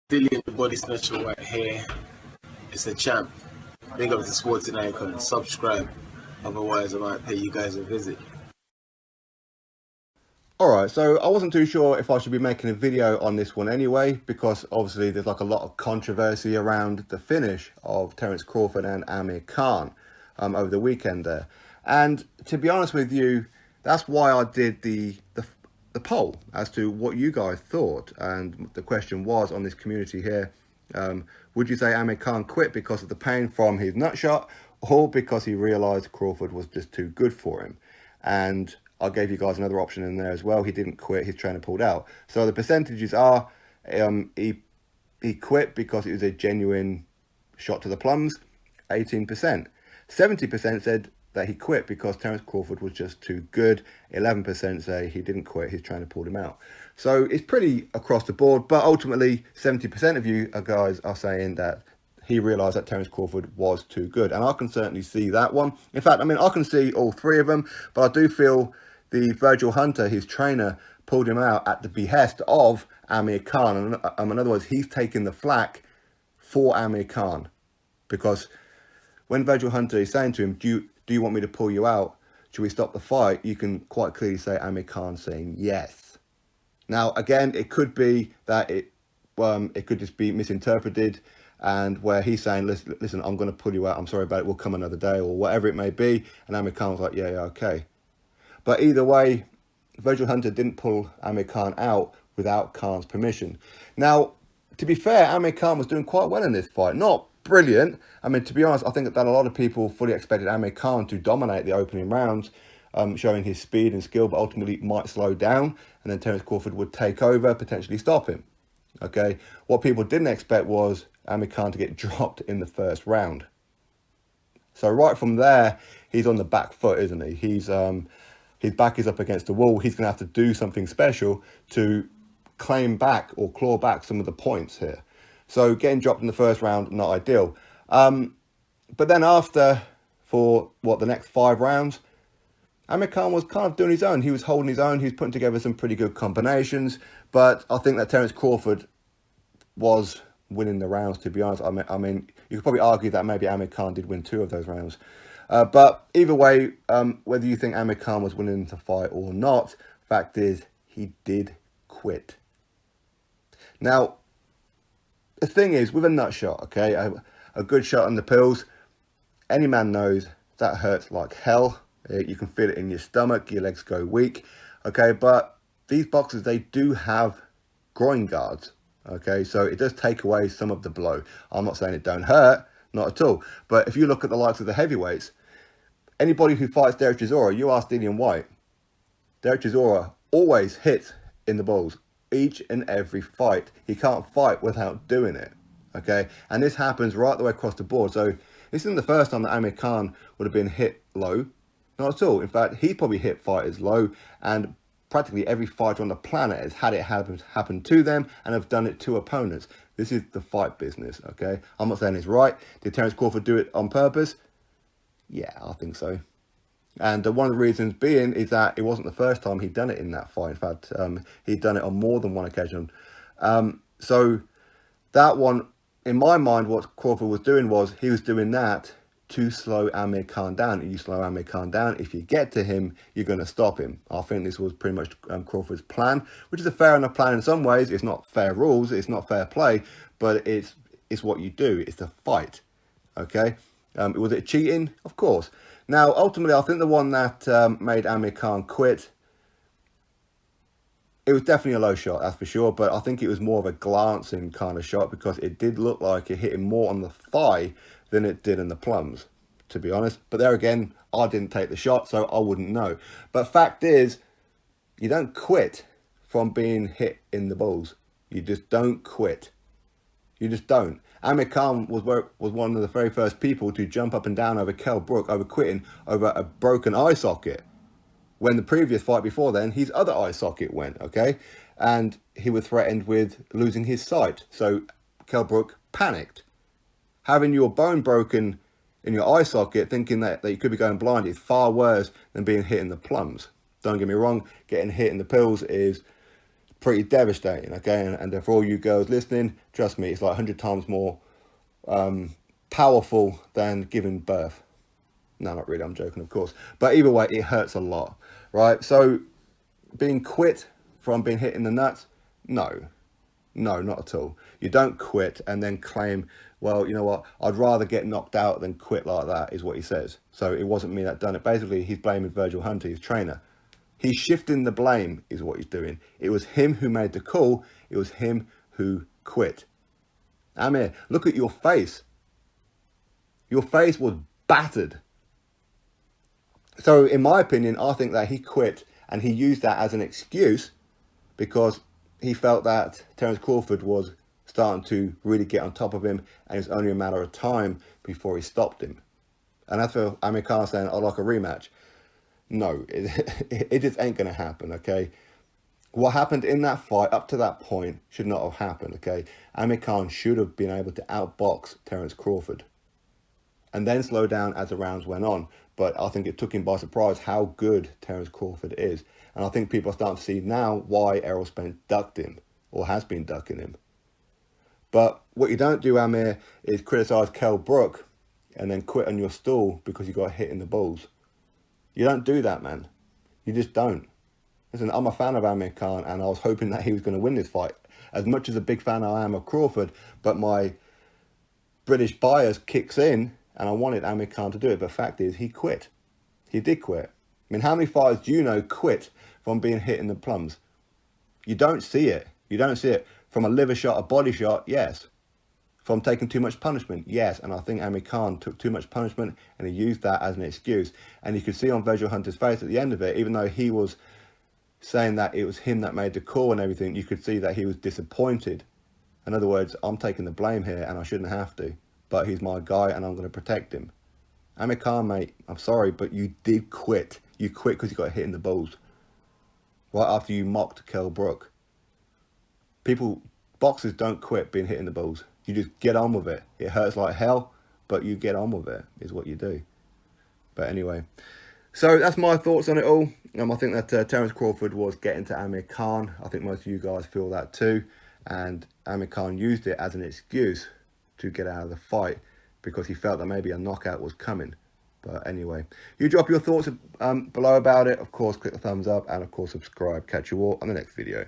Dillian the Body Snatcher right here. It's a champ. Big up to Sporting Icon. Subscribe. Otherwise, I might pay you guys a visit. Alright, so I wasn't too sure if I should be making a video on this one anyway, because obviously there's like a lot of controversy around the finish of Terence Crawford and Amir Khan over the weekend there. And to be honest with you, that's why I did the poll as to what you guys thought. And the question was on this community here, would you say Amir Khan quit because of the pain from his nut shot, or because he realised Crawford was just too good for him? And I gave you guys another option in there as well. He didn't quit, his trainer pulled out. So the percentages are, he quit because it was a genuine shot to the plums, 18%. 70% said that he quit because Terence Crawford was just too good. 11% say he didn't quit, his trainer pulled him out. So it's pretty across the board, but ultimately 70% of you guys are saying that he realised that Terence Crawford was too good. And I can certainly see that one. In fact, I mean, I can see all three of them, but I do feel the Virgil Hunter, his trainer, pulled him out at the behest of Amir Khan. And in other words, he's taking the flak for Amir Khan. Because when Virgil Hunter is saying to him, do you want me to pull you out? Should we stop the fight? You can quite clearly say Amir Khan saying yes. Now, again, it could be that it could just be misinterpreted, and where he's saying, listen, I'm going to pull you out. I'm sorry about it. We'll come another day, or whatever it may be. And Amir Khan was like, yeah, okay. But either way, Virgil Hunter didn't pull Amir Khan out without Khan's permission. Now, to be fair, Amir Khan was doing quite well in this fight. Not brilliant. I mean, to be honest, I think that a lot of people fully expected Amir Khan to dominate the opening rounds, showing his speed and skill, but ultimately might slow down, and then Terence Crawford would take over, potentially stop him. Okay, what people didn't expect was Amir Khan to get dropped in the first round. So right from there, he's on the back foot, isn't he? His back is up against the wall. He's going to have to do something special to claim back or claw back some of the points here. So getting dropped in the first round, not ideal. But then after, for the next 5 rounds, Amir Khan was kind of doing his own. He was holding his own. He was putting together some pretty good combinations. But I think that Terence Crawford was winning the rounds, to be honest. I mean, you could probably argue that maybe Amir Khan did win 2 of those rounds. But either way, whether you think Amir Khan was winning the fight or not, fact is, he did quit. Now, the thing is, with a nut shot, okay, a good shot on the pills, any man knows that hurts like hell. You can feel it in your stomach, your legs go weak, okay, but these boxers, they do have groin guards, okay, so it does take away some of the blow. I'm not saying it don't hurt, not at all, but if you look at the likes of the heavyweights, anybody who fights Derek Chisora, you ask Dillian Whyte, Derek Chisora always hits in the balls. Each and every fight. He can't fight without doing it. Okay? And this happens right the way across the board. So this isn't the first time that Amir Khan would have been hit low. Not at all. In fact, he probably hit fighters low, and practically every fighter on the planet has had it happen to them and have done it to opponents. This is the fight business. Okay? I'm not saying it's right. Did Terence Crawford do it on purpose? Yeah, I think so. And one of the reasons being is that it wasn't the first time he'd done it in that fight. In fact, he'd done it on more than one occasion. So that one, in my mind, what Crawford was doing was he was doing that to slow Amir Khan down. You slow Amir Khan down, if you get to him, you're going to stop him. I think this was pretty much Crawford's plan, which is a fair enough plan in some ways. It's not fair rules, it's not fair play, but it's what you do. It's the fight. Okay? Was it cheating? Of course. Now, ultimately, I think the one that made Amir Khan quit, it was definitely a low shot, that's for sure, but I think it was more of a glancing kind of shot because it did look like it hit him more on the thigh than it did in the plums, to be honest. But there again, I didn't take the shot, so I wouldn't know. But fact is, you don't quit from being hit in the balls. You just don't quit. You just don't. Amir Khan was one of the very first people to jump up and down over Kell Brook, over quitting, over a broken eye socket. When the previous fight before then, his other eye socket went, okay? And he was threatened with losing his sight. So Kell Brook panicked. Having your bone broken in your eye socket, thinking that you could be going blind, is far worse than being hit in the plums. Don't get me wrong, getting hit in the pills is pretty devastating, okay? And for all you girls listening, trust me, it's like 100 times more powerful than giving birth. No, not really, I'm joking, of course. But either way, it hurts a lot, right? So being quit from being hit in the nuts, no, not at all. You don't quit and then claim, well, you know what, I'd rather get knocked out than quit like that, is what he says. So it wasn't me that done it. Basically, he's blaming Virgil Hunter, his trainer. He's shifting the blame, is what he's doing. It was him who made the call. It was him who quit. Amir, look at your face. Your face was battered. So in my opinion, I think that he quit and he used that as an excuse because he felt that Terence Crawford was starting to really get on top of him and it was only a matter of time before he stopped him. And that's for Amir Khan saying, I'd like a rematch. No, it just ain't going to happen, okay? What happened in that fight up to that point should not have happened, okay? Amir Khan should have been able to outbox Terence Crawford and then slow down as the rounds went on. But I think it took him by surprise how good Terence Crawford is. And I think people are starting to see now why Errol Spence ducked him or has been ducking him. But what you don't do, Amir, is criticise Kell Brook and then quit on your stool because you got hit in the balls. You don't do that, man. You just don't. Listen, I'm a fan of Amir Khan and I was hoping that he was going to win this fight. As much as a big fan I am of Crawford, but my British bias kicks in and I wanted Amir Khan to do it. But the fact is, he quit. He did quit. I mean, how many fighters do you know quit from being hit in the plums? You don't see it. You don't see it. From a liver shot, a body shot, yes. From taking too much punishment, yes. And I think Amir Khan took too much punishment and he used that as an excuse. And you could see on Virgil Hunter's face at the end of it, even though he was saying that it was him that made the call and everything, you could see that he was disappointed. In other words, I'm taking the blame here and I shouldn't have to. But he's my guy and I'm going to protect him. Amir Khan, mate, I'm sorry, but you did quit. You quit because you got hit in the balls. Right after you mocked Kell Brook. Boxers don't quit being hit in the balls. You just get on with it. It hurts like hell, but you get on with it, is what you do. But anyway, so that's my thoughts on it all. I think that Terence Crawford was getting to Amir Khan. I think most of you guys feel that too. And Amir Khan used it as an excuse to get out of the fight because he felt that maybe a knockout was coming. But anyway, you drop your thoughts below about it. Of course, click the thumbs up and of course subscribe. Catch you all on the next video.